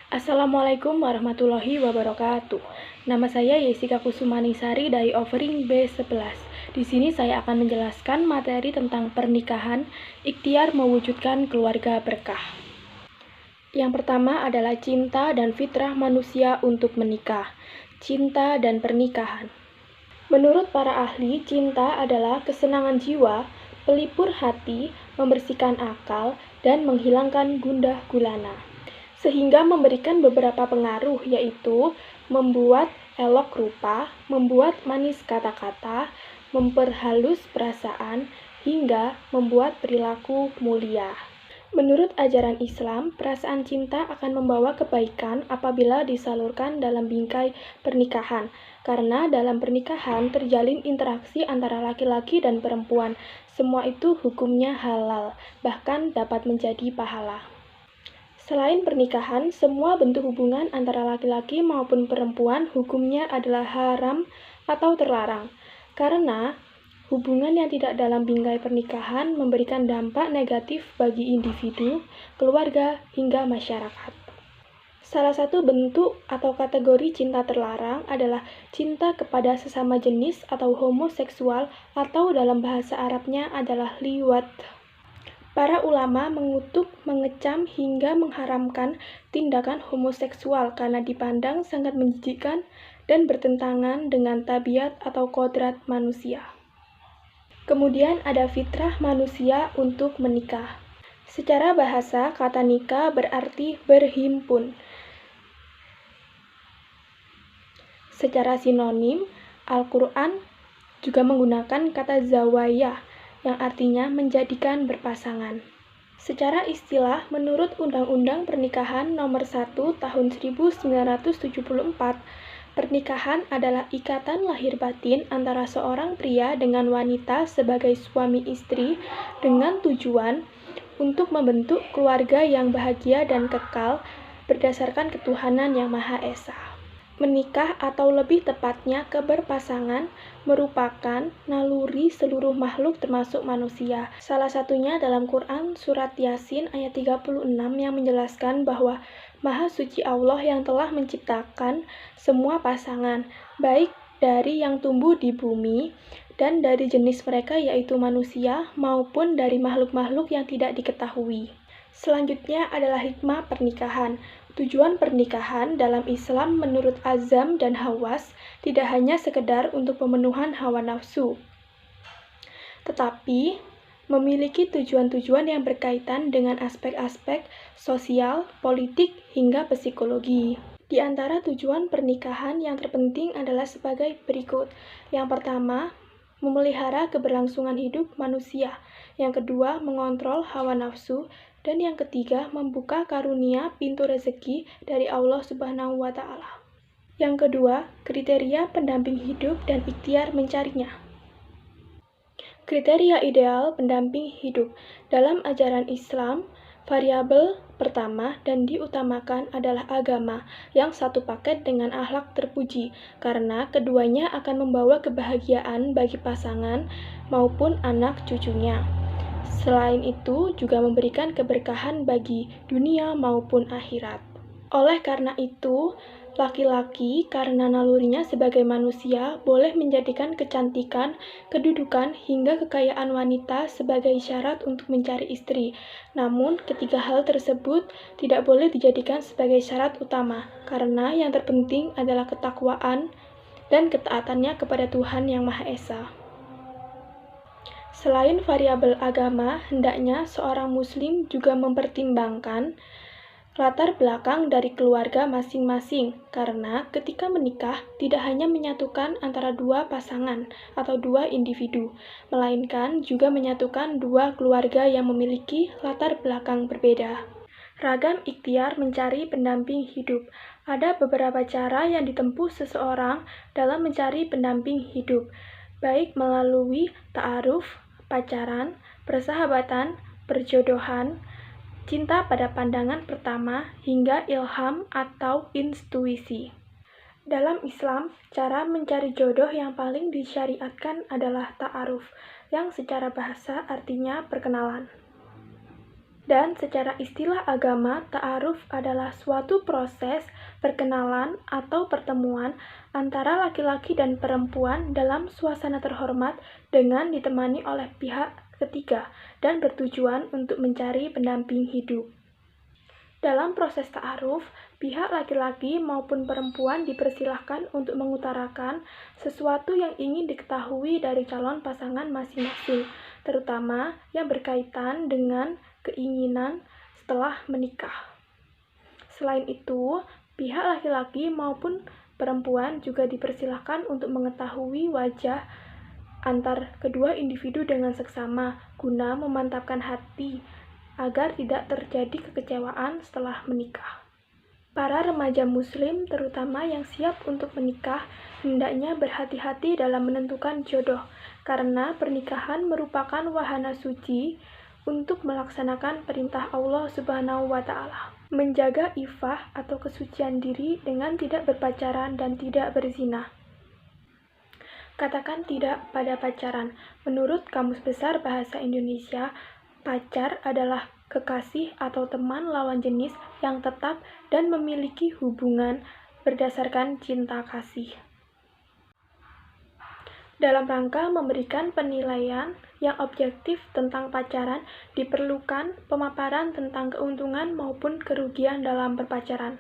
Assalamualaikum warahmatullahi wabarakatuh. Nama saya Yesika Kusumanisari dari Offering B11. Di sini saya akan menjelaskan materi tentang pernikahan, ikhtiar mewujudkan keluarga berkah. Yang pertama adalah cinta dan fitrah manusia untuk menikah. Cinta dan pernikahan. Menurut para ahli, cinta adalah kesenangan jiwa, pelipur hati, membersihkan akal, dan menghilangkan gundah gulana. Sehingga memberikan beberapa pengaruh, yaitu membuat elok rupa, membuat manis kata-kata, memperhalus perasaan, hingga membuat perilaku mulia. Menurut ajaran Islam, perasaan cinta akan membawa kebaikan apabila disalurkan dalam bingkai pernikahan, karena dalam pernikahan terjalin interaksi antara laki-laki dan perempuan. Semua itu hukumnya halal, bahkan dapat menjadi pahala. Selain pernikahan, semua bentuk hubungan antara laki-laki maupun perempuan hukumnya adalah haram atau terlarang, karena hubungan yang tidak dalam bingkai pernikahan memberikan dampak negatif bagi individu, keluarga, hingga masyarakat. Salah satu bentuk atau kategori cinta terlarang adalah cinta kepada sesama jenis atau homoseksual, atau dalam bahasa Arabnya adalah liwat. Para ulama mengutuk, mengecam, hingga mengharamkan tindakan homoseksual karena dipandang sangat menjijikkan dan bertentangan dengan tabiat atau kodrat manusia. Kemudian ada fitrah manusia untuk menikah. Secara bahasa, kata nikah berarti berhimpun. Secara sinonim, Al-Quran juga menggunakan kata zawayah, yang artinya menjadikan berpasangan. Secara istilah, menurut Undang-Undang Pernikahan Nomor 1 Tahun 1974, pernikahan adalah ikatan lahir batin antara seorang pria dengan wanita sebagai suami istri dengan tujuan untuk membentuk keluarga yang bahagia dan kekal berdasarkan ketuhanan yang Maha Esa. Menikah atau lebih tepatnya keberpasangan merupakan naluri seluruh makhluk termasuk manusia. Salah satunya dalam Quran surat Yasin ayat 36 yang menjelaskan bahwa Maha Suci Allah yang telah menciptakan semua pasangan, baik dari yang tumbuh di bumi dan dari jenis mereka yaitu manusia maupun dari makhluk-makhluk yang tidak diketahui. Selanjutnya adalah hikmah pernikahan. Tujuan pernikahan dalam Islam menurut Azam dan Hawas tidak hanya sekedar untuk pemenuhan hawa nafsu, tetapi memiliki tujuan-tujuan yang berkaitan dengan aspek-aspek sosial, politik, hingga psikologi. Di antara tujuan pernikahan yang terpenting adalah sebagai berikut. Yang pertama, memelihara keberlangsungan hidup manusia. Yang kedua, mengontrol hawa nafsu. Dan yang ketiga, membuka karunia pintu rezeki dari Allah Subhanahu wa Ta'ala. Yang kedua, kriteria pendamping hidup dan ikhtiar mencarinya. Kriteria ideal pendamping hidup dalam ajaran Islam, variabel pertama dan diutamakan adalah agama yang satu paket dengan akhlak terpuji, karena keduanya akan membawa kebahagiaan bagi pasangan maupun anak cucunya. Selain itu, juga memberikan keberkahan bagi dunia maupun akhirat. Oleh karena itu, laki-laki karena nalurinya sebagai manusia boleh menjadikan kecantikan, kedudukan, hingga kekayaan wanita sebagai syarat untuk mencari istri. Namun, ketiga hal tersebut tidak boleh dijadikan sebagai syarat utama, karena yang terpenting adalah ketakwaan dan ketaatannya kepada Tuhan Yang Maha Esa. Selain variabel agama, hendaknya seorang muslim juga mempertimbangkan latar belakang dari keluarga masing-masing, karena ketika menikah tidak hanya menyatukan antara dua pasangan atau dua individu, melainkan juga menyatukan dua keluarga yang memiliki latar belakang berbeda. Ragam ikhtiar mencari pendamping hidup. Ada beberapa cara yang ditempuh seseorang dalam mencari pendamping hidup, baik melalui ta'aruf, pacaran, persahabatan, perjodohan, cinta pada pandangan pertama, hingga ilham atau intuisi. Dalam Islam, cara mencari jodoh yang paling disyariatkan adalah ta'aruf, yang secara bahasa artinya perkenalan. Dan secara istilah agama, ta'aruf adalah suatu proses perkenalan atau pertemuan antara laki-laki dan perempuan dalam suasana terhormat dengan ditemani oleh pihak ketiga dan bertujuan untuk mencari pendamping hidup. Dalam proses ta'aruf, pihak laki-laki maupun perempuan dipersilahkan untuk mengutarakan sesuatu yang ingin diketahui dari calon pasangan masing-masing, terutama yang berkaitan dengan keinginan setelah menikah. Selain itu, pihak laki-laki maupun perempuan juga dipersilahkan untuk mengetahui wajah antar kedua individu dengan seksama guna memantapkan hati agar tidak terjadi kekecewaan setelah menikah. Para remaja muslim, terutama yang siap untuk menikah, hendaknya berhati-hati dalam menentukan jodoh, karena pernikahan merupakan wahana suci untuk melaksanakan perintah Allah Subhanahu wa Ta'ala. Menjaga ifah atau kesucian diri dengan tidak berpacaran dan tidak berzina. Katakan tidak pada pacaran. Menurut Kamus Besar Bahasa Indonesia, pacar adalah kekasih atau teman lawan jenis yang tetap dan memiliki hubungan berdasarkan cinta kasih. Dalam rangka memberikan penilaian yang objektif tentang pacaran, diperlukan pemaparan tentang keuntungan maupun kerugian dalam berpacaran.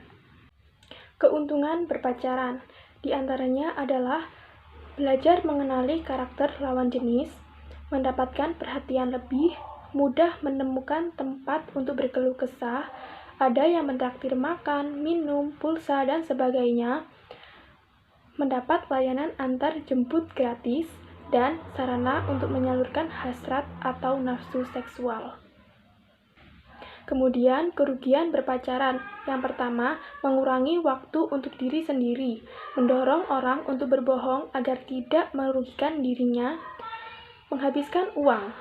Keuntungan berpacaran diantaranya adalah belajar mengenali karakter lawan jenis, mendapatkan perhatian lebih, mudah menemukan tempat untuk berkeluh kesah, ada yang mentraktir makan, minum, pulsa, dan sebagainya, mendapat layanan antar jemput gratis, dan sarana untuk menyalurkan hasrat atau nafsu seksual. Kemudian, kerugian berpacaran. Yang pertama, mengurangi waktu untuk diri sendiri, mendorong orang untuk berbohong agar tidak merugikan dirinya, menghabiskan uang,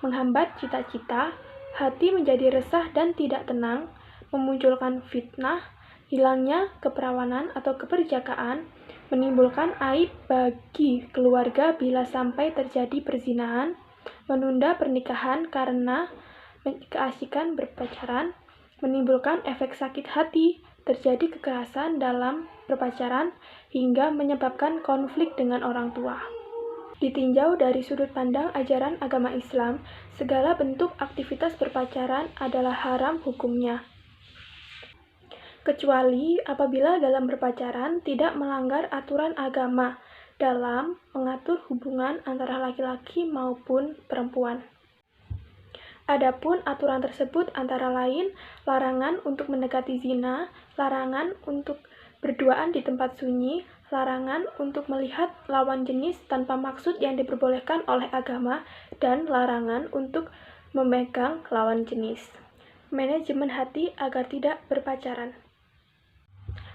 menghambat cita-cita, hati menjadi resah dan tidak tenang, memunculkan fitnah, hilangnya keperawanan atau keperjakaan, menimbulkan aib bagi keluarga bila sampai terjadi perzinahan, menunda pernikahan karena keasikan berpacaran, menimbulkan efek sakit hati, terjadi kekerasan dalam berpacaran, hingga menyebabkan konflik dengan orang tua. Ditinjau dari sudut pandang ajaran agama Islam, segala bentuk aktivitas berpacaran adalah haram hukumnya, kecuali apabila dalam berpacaran tidak melanggar aturan agama dalam mengatur hubungan antara laki-laki maupun perempuan. Adapun aturan tersebut antara lain larangan untuk mendekati zina, larangan untuk berduaan di tempat sunyi, larangan untuk melihat lawan jenis tanpa maksud yang diperbolehkan oleh agama, dan larangan untuk memegang lawan jenis. Manajemen hati agar tidak berpacaran.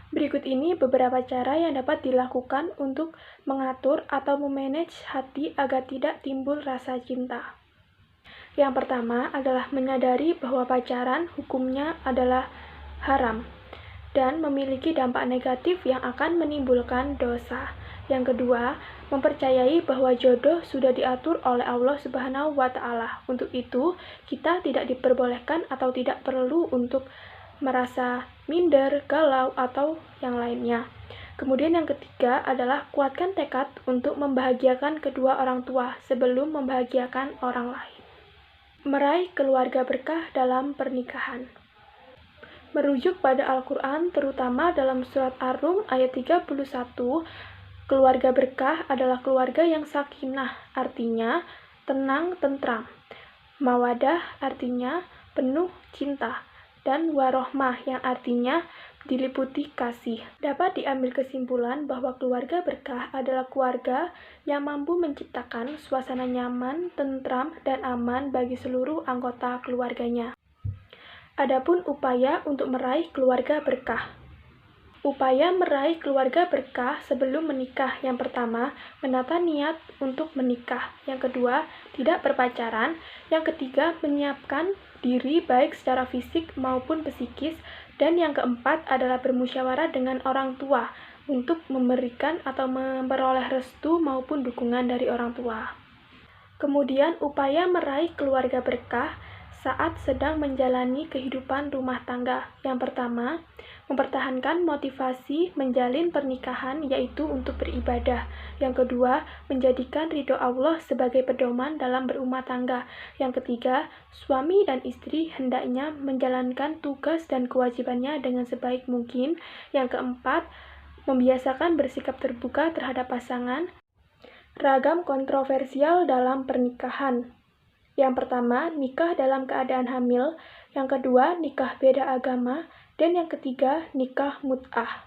Berikut ini beberapa cara yang dapat dilakukan untuk mengatur atau memanage hati agar tidak timbul rasa cinta. Yang pertama adalah menyadari bahwa pacaran hukumnya adalah haram dan memiliki dampak negatif yang akan menimbulkan dosa. Yang kedua, mempercayai bahwa jodoh sudah diatur oleh Allah Subhanahu wa Ta'ala. Untuk itu, kita tidak diperbolehkan atau tidak perlu untuk merasa minder, galau, atau yang lainnya. Kemudian yang ketiga adalah kuatkan tekad untuk membahagiakan kedua orang tua sebelum membahagiakan orang lain. Meraih keluarga berkah dalam pernikahan. Merujuk pada Al-Quran, terutama dalam surat Ar-Rum ayat 31, keluarga berkah adalah keluarga yang sakinah, artinya tenang, tentram. Mawadah artinya penuh cinta. Dan warohmah yang artinya diliputi kasih. Dapat diambil kesimpulan bahwa keluarga berkah adalah keluarga yang mampu menciptakan suasana nyaman, tentram, dan aman bagi seluruh anggota keluarganya. Adapun upaya untuk meraih keluarga berkah. Upaya meraih keluarga berkah sebelum menikah. Yang pertama, menata niat untuk menikah. Yang kedua, tidak berpacaran. Yang ketiga, menyiapkan diri baik secara fisik maupun psikis. Dan yang keempat adalah bermusyawarah dengan orang tua untuk memberikan atau memperoleh restu maupun dukungan dari orang tua. Kemudian, upaya meraih keluarga berkah saat sedang menjalani kehidupan rumah tangga. Yang pertama, mempertahankan motivasi menjalin pernikahan yaitu untuk beribadah. Yang kedua, menjadikan ridho Allah sebagai pedoman dalam berumah tangga. Yang ketiga, suami dan istri hendaknya menjalankan tugas dan kewajibannya dengan sebaik mungkin. Yang keempat, membiasakan bersikap terbuka terhadap pasangan. Ragam kontroversial dalam pernikahan. Yang pertama, nikah dalam keadaan hamil. Yang kedua, nikah beda agama. Dan yang ketiga, nikah mut'ah.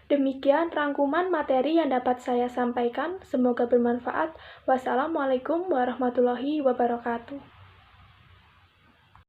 Demikian rangkuman materi yang dapat saya sampaikan. Semoga bermanfaat. Wassalamualaikum warahmatullahi wabarakatuh.